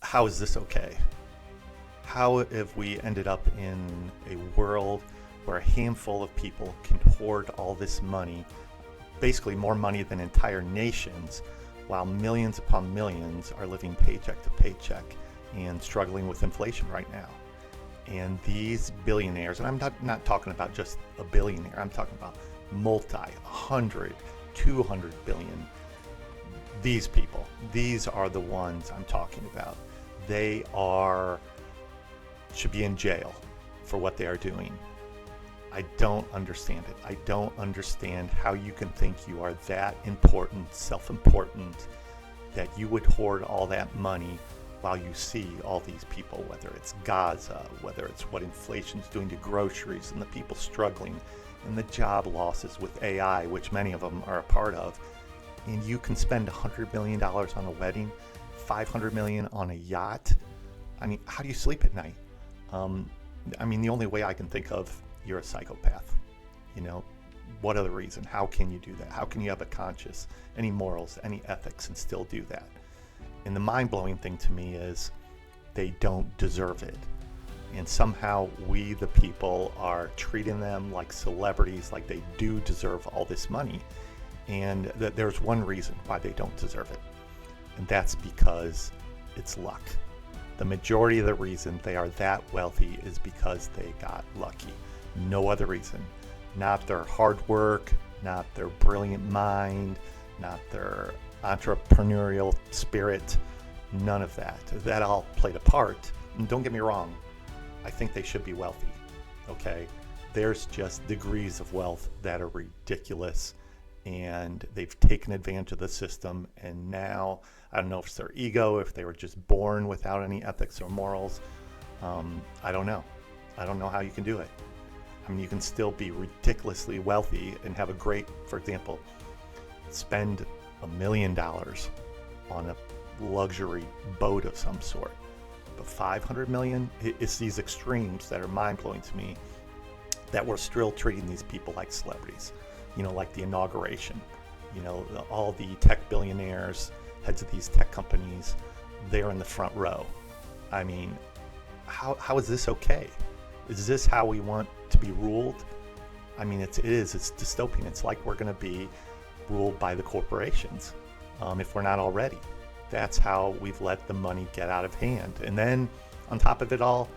how is this okay? How have we ended up in a world where a handful of people can hoard all this money, basically more money than entire nations, while millions upon millions are living paycheck to paycheck and struggling with inflation right now? And these billionaires, and I'm not talking about just a billionaire, I'm talking about multi, 100, 200 billion. These people, these are the ones I'm talking about. They should be in jail for what they are doing. I don't understand it. I don't understand how you can think you are that important, self-important, that you would hoard all that money while you see all these people, whether it's Gaza, whether it's what inflation's doing to groceries and the people struggling and the job losses with AI, which many of them are a part of. And you can spend $100 million on a wedding, $500 million on a yacht. I mean, how do you sleep at night? The only way I can think of, you're a psychopath. What other reason? How can you do that? How can you have a conscience, any morals, any ethics, and still do that? And the mind-blowing thing to me is they don't deserve it. And somehow we, the people, are treating them like celebrities, like they do deserve all this money. And there's one reason why they don't deserve it. And that's because it's luck. The majority of the reason they are that wealthy is because they got lucky. No other reason. Not their hard work, not their brilliant mind, not their entrepreneurial spirit, none of that. That all played a part. And don't get me wrong, I think they should be wealthy, okay? There's just degrees of wealth that are ridiculous, and they've taken advantage of the system, and now, I don't know if it's their ego, if they were just born without any ethics or morals. I don't know. I don't know how you can do it. You can still be ridiculously wealthy and have a great, for example, spend $1 million on a luxury boat of some sort. But 500 million, it's these extremes that are mind-blowing to me, that we're still treating these people like celebrities. Like the inauguration, all the tech billionaires, heads of these tech companies, they're in the front row. How is this okay? Is this how we want to be ruled? It's dystopian. It's like we're going to be ruled by the corporations, if we're not already. That's how we've let the money get out of hand. And then on top of it all,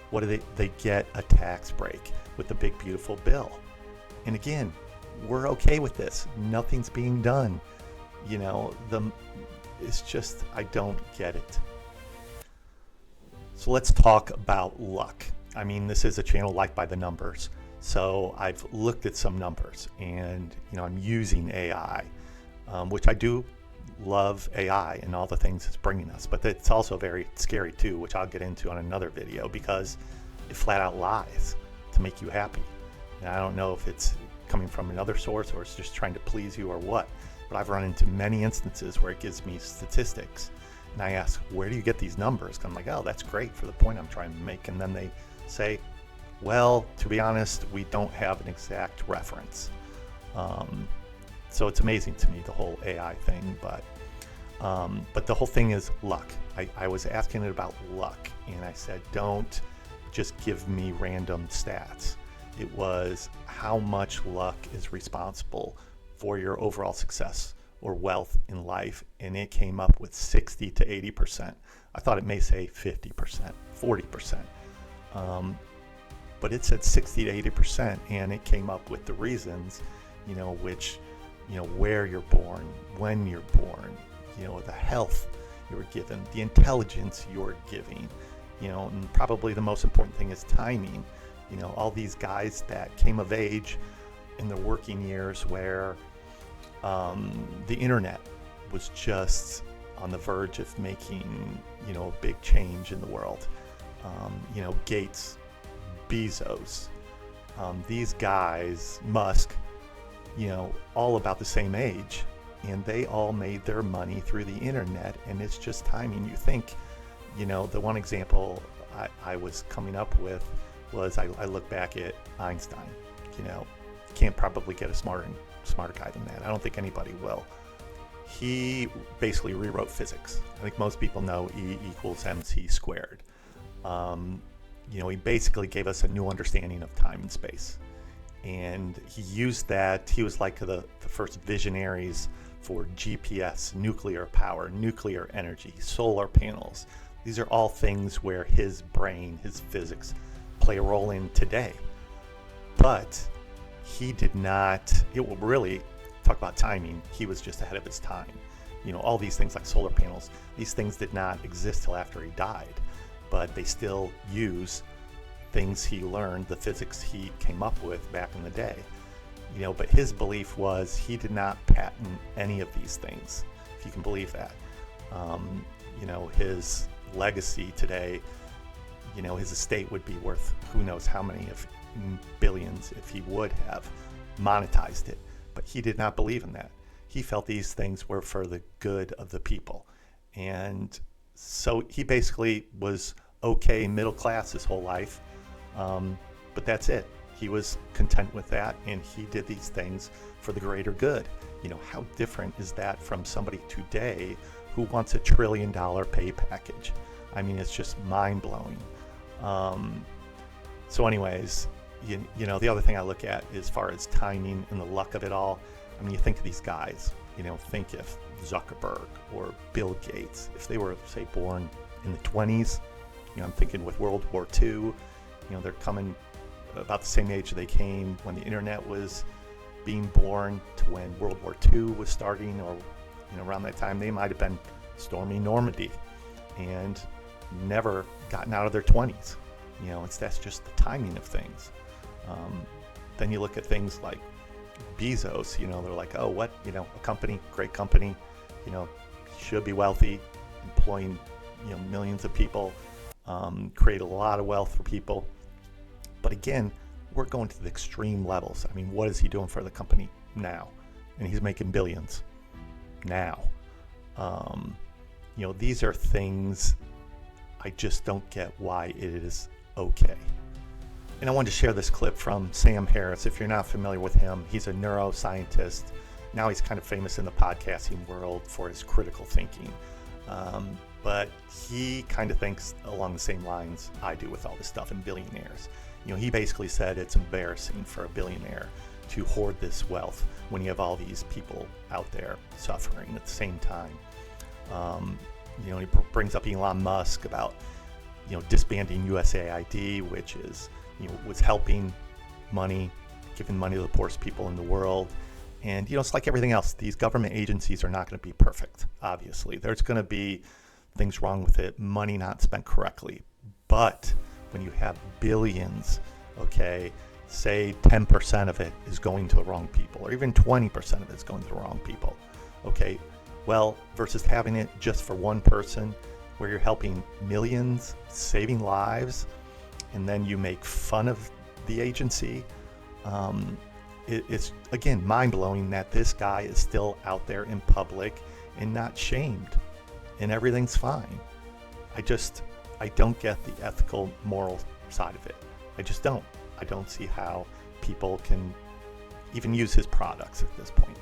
what do they get a tax break with the big beautiful bill. And again, we're okay with this. Nothing's being done. It's just, I don't get it. So let's talk about luck. This is a channel Life by the Numbers. So I've looked at some numbers, and I'm using AI, which I do love AI and all the things it's bringing us, but it's also very scary too, which I'll get into on another video, because it flat out lies to make you happy. And I don't know if it's coming from another source or it's just trying to please you or what, but I've run into many instances where it gives me statistics, and I ask, where do you get these numbers? I'm like, oh, that's great for the point I'm trying to make. And then they say, well, to be honest, we don't have an exact reference. So it's amazing to me, the whole AI thing, but the whole thing is luck. I was asking it about luck, and I said, don't just give me random stats. It was how much luck is responsible for your overall success or wealth in life, and it came up with 60 to 80%. I thought it may say 50%, 40%, but it said 60 to 80%, and it came up with the reasons, which, where you're born, when you're born, the health you were given, the intelligence you're giving, and probably the most important thing is timing. All these guys that came of age in their working years where the internet was just on the verge of making, a big change in the world. Gates, Bezos, these guys, Musk, all about the same age, and they all made their money through the internet, and it's just timing. You think, the one example I was coming up with was I look back at Einstein. Can't probably get a smarter guy than that. I don't think anybody will. he basically rewrote physics. I think most people know E equals mc squared. He basically gave us a new understanding of time and space. And he used that. He was like the first visionaries for GPS, nuclear power, nuclear energy, solar panels. These are all things where his brain, his physics, play a role in today. But he did not, it will really talk about timing, he was just ahead of his time. All these things like solar panels, these things did not exist till after he died, but they still use things he learned, the physics he came up with back in the day. But his belief was he did not patent any of these things, if you can believe that. His legacy today, his estate would be worth who knows how many of billions if he would have monetized it. But he did not believe in that. He felt these things were for the good of the people. And so he basically was okay middle class his whole life. But that's it. He was content with that, and he did these things for the greater good. How different is that from somebody today who wants $1 trillion pay package? I mean, it's just mind-blowing. So anyways, the other thing I look at as far as timing and the luck of it all, I mean, you think of these guys, think if Zuckerberg or Bill Gates, if they were, say, born in the 20s, I'm thinking with World War II, they're coming about the same age they came when the internet was being born to when World War II was starting, or around that time they might have been storming Normandy and never gotten out of their 20s. That's just the timing of things. Then you look at things like Bezos, they're like, oh, what, a company, great company, should be wealthy, employing, millions of people, create a lot of wealth for people. But again, we're going to the extreme levels. I mean, what is he doing for the company now? And he's making billions now. These are things I just don't get why it is okay. And I wanted to share this clip from Sam Harris. If you're not familiar with him, he's a neuroscientist. Now he's kind of famous in the podcasting world for his critical thinking. But he kind of thinks along the same lines I do with all this stuff in Billionaires. He basically said it's embarrassing for a billionaire to hoard this wealth when you have all these people out there suffering at the same time. He brings up Elon Musk about, disbanding USAID, which is, was helping money, giving money to the poorest people in the world. And, it's like everything else. These government agencies are not going to be perfect, obviously. There's going to be things wrong with it, money not spent correctly. But when you have billions, okay, say 10% of it is going to the wrong people, or even 20% of it is going to the wrong people, okay, well, versus having it just for one person where you're helping millions, saving lives, and then you make fun of the agency. It's, again, mind-blowing that this guy is still out there in public and not shamed, and everything's fine. I don't get the ethical, moral side of it. I just don't. I don't see how people can even use his products at this point.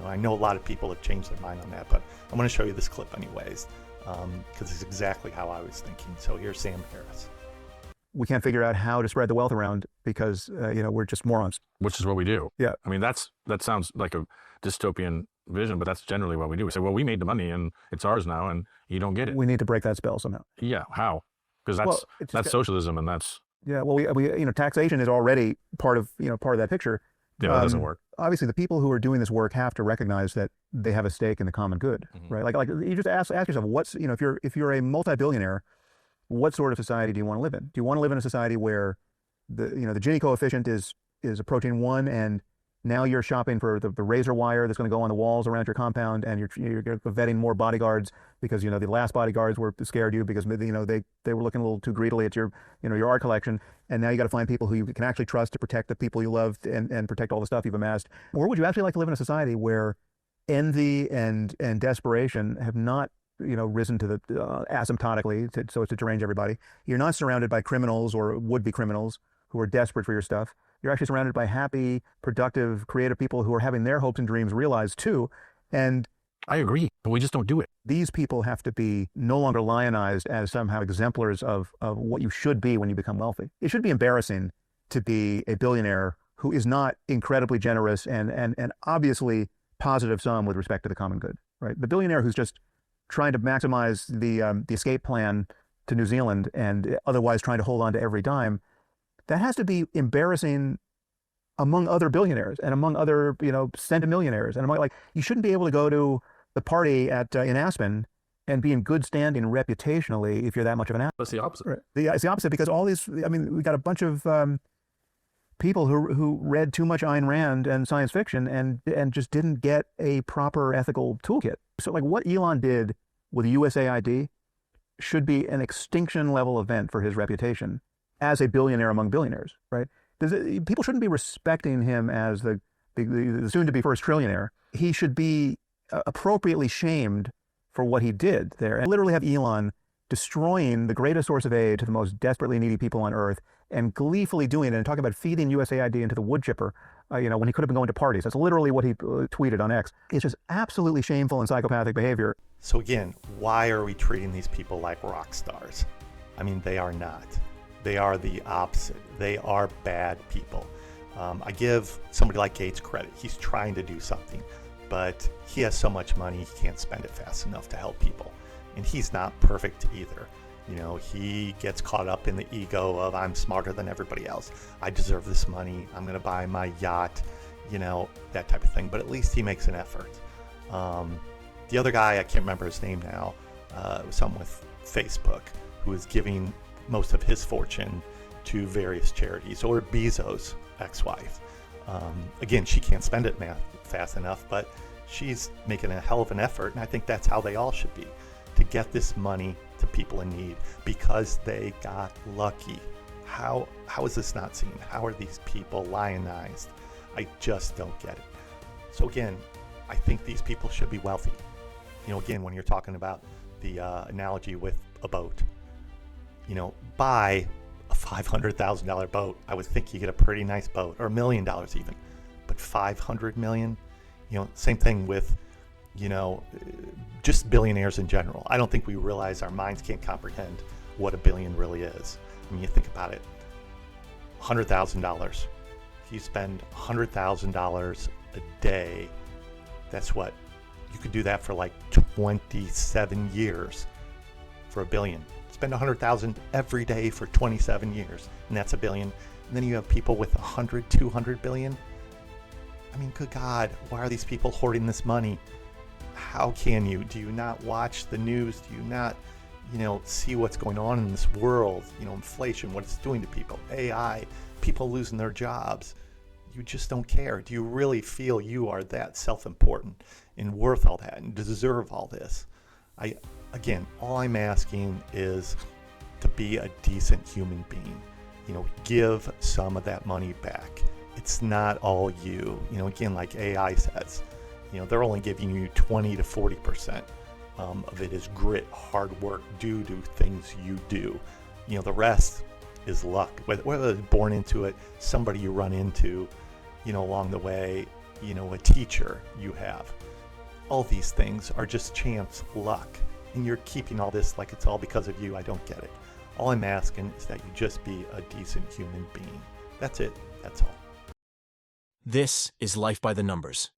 I know a lot of people have changed their mind on that, but I'm going to show you this clip anyways, because it's exactly how I was thinking. So here's Sam Harris. We can't figure out how to spread the wealth around because, we're just morons. Which is what we do. Yeah. I mean, that sounds like a dystopian vision, but that's generally what we do. We say, well, we made the money and it's ours now, and you don't get it. We need to break that spell somehow. Yeah. How? Because that's socialism, and that's... Yeah. Well, we taxation is already part of that picture. Yeah, that doesn't work. Obviously, the people who are doing this work have to recognize that they have a stake in the common good, right? Like you just ask yourself, what's, if you're a multi-billionaire, what sort of society do you want to live in? Do you want to live in a society where the Gini coefficient is approaching 1, and now you're shopping for the razor wire that's going to go on the walls around your compound, and you're vetting more bodyguards because the last bodyguards were scared you because they were looking a little too greedily at your art collection, and now you got to find people who you can actually trust to protect the people you love and protect all the stuff you've amassed? Or would you actually like to live in a society where envy and desperation have not risen to the asymptotically so as to derange everybody? You're not surrounded by criminals or would-be criminals who are desperate for your stuff. You're actually surrounded by happy, productive, creative people who are having their hopes and dreams realized too. And I agree, but we just don't do it. These people have to be no longer lionized as somehow exemplars of what you should be when you become wealthy. It should be embarrassing to be a billionaire who is not incredibly generous and obviously positive sum with respect to the common good, right? The billionaire who's just trying to maximize the escape plan to New Zealand and otherwise trying to hold on to every dime, that has to be embarrassing among other billionaires and among other, centimillionaires. And like, you shouldn't be able to go to the party in Aspen and be in good standing reputationally if you're that much of an asset. That's the opposite. Right. It's the opposite, because all these, we got a bunch of people who read too much Ayn Rand and science fiction and just didn't get a proper ethical toolkit. So like what Elon did with USAID should be an extinction level event for his reputation as a billionaire among billionaires, right? People shouldn't be respecting him as the soon-to-be first trillionaire. He should be appropriately shamed for what he did there. And literally have Elon destroying the greatest source of aid to the most desperately needy people on earth and gleefully doing it and talking about feeding USAID into the wood chipper, when he could have been going to parties. That's literally what he tweeted on X. It's just absolutely shameful and psychopathic behavior. So again, why are we treating these people like rock stars? I mean, they are not. They are the opposite. They are bad people. I give somebody like Gates credit. He's trying to do something, but he has so much money, he can't spend it fast enough to help people. And he's not perfect either. He gets caught up in the ego of, I'm smarter than everybody else. I deserve this money. I'm going to buy my yacht, that type of thing. But at least he makes an effort. The other guy, I can't remember his name now, it was someone with Facebook, who is giving most of his fortune to various charities, or Bezos' ex-wife. Again, she can't spend it fast enough, but she's making a hell of an effort, and I think that's how they all should be, to get this money to people in need because they got lucky. How is this not seen? How are these people lionized? I just don't get it. So again, I think these people should be wealthy. Again, when you're talking about the analogy with a boat, buy a $500,000 boat. I would think you get a pretty nice boat, or $1 million even, but 500 million, same thing with, just billionaires in general. I don't think we realize, our minds can't comprehend what a billion really is. I mean, you think about it, $100,000. If you spend $100,000 a day, that's what, you could do that for like 27 years for $1 billion. Spend 100,000 every day for 27 years, and that's $1 billion. And then you have people with 100, 200 billion. I mean, good God, why are these people hoarding this money? How can you? Do you not watch the news? Do you not, see what's going on in this world? Inflation, what it's doing to people, AI, people losing their jobs. You just don't care. Do you really feel you are that self-important and worth all that and deserve all this? Again, all I'm asking is to be a decent human being. Give some of that money back. It's not all you. Again, like AI says, they're only giving you 20 to 40% of it is grit, hard work, due to things you do. The rest is luck. Whether it's born into it, somebody you run into, along the way, a teacher you have. All these things are just chance, luck. And you're keeping all this like it's all because of you. I don't get it. All I'm asking is that you just be a decent human being. That's it. That's all. This is Life by the Numbers.